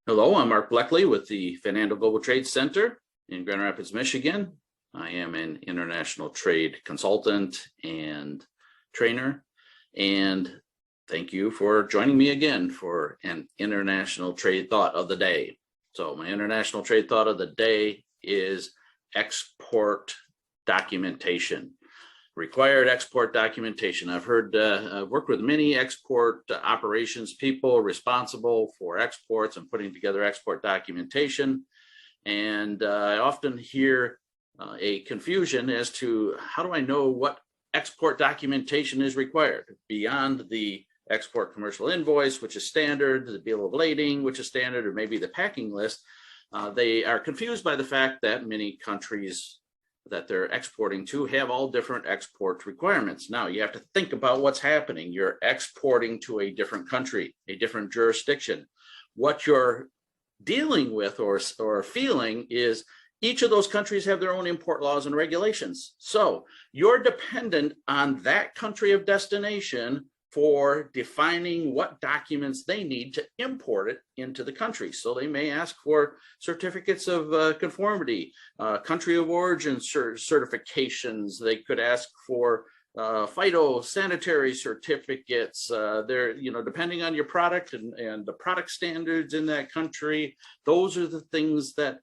Hello, I'm Mark Bleckley with the Fernando Global Trade Center in Grand Rapids, Michigan. I am an international trade consultant and trainer, and thank you for joining me again for an international trade thought of the day. So my international trade thought of the day is export documentation. Required export documentation. I've worked with many export operations people responsible for exports and putting together export documentation. And I often hear a confusion as to how do I know what export documentation is required beyond the export commercial invoice, which is standard, the bill of lading, which is standard, or maybe the packing list. They are confused by the fact that many countries that they're exporting to have all different export requirements. Now you have to think about what's happening. You're exporting to a different country, a different jurisdiction. What you're dealing with or feeling is each of those countries have their own import laws and regulations. So you're dependent on that country of destination for defining what documents they need to import it into the country. So they may ask for certificates of conformity, country of origin certifications. They could ask for phytosanitary certificates. They're, depending on your product and the product standards in that country, those are the things that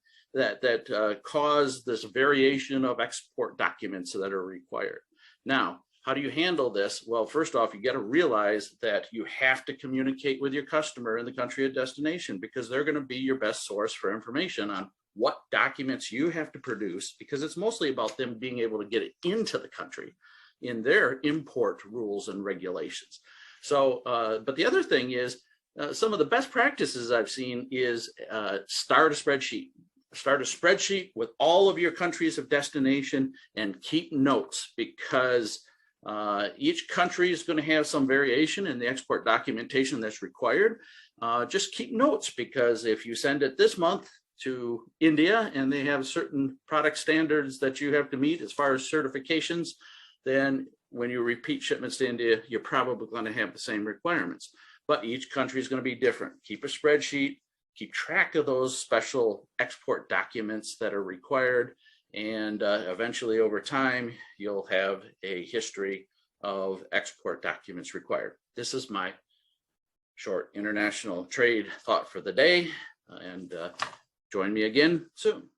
cause this variation of export documents that are required. Now, how do you handle this? Well, first off, you got to realize that you have to communicate with your customer in the country of destination, because they're going to be your best source for information on what documents you have to produce, because it's mostly about them being able to get it into the country in their import rules and regulations. So, but the other thing is, some of the best practices I've seen is start a spreadsheet. Start a spreadsheet with all of your countries of destination and keep notes, because each country is going to have some variation in the export documentation that's required. Just keep notes, because if you send it this month to India and they have certain product standards that you have to meet as far as certifications, then when you repeat shipments to India, you're probably going to have the same requirements. But each country is going to be different. Keep a spreadsheet, keep track of those special export documents that are required. And eventually over time, you'll have a history of export documents required. This is my short international trade thought for the day, and join me again soon.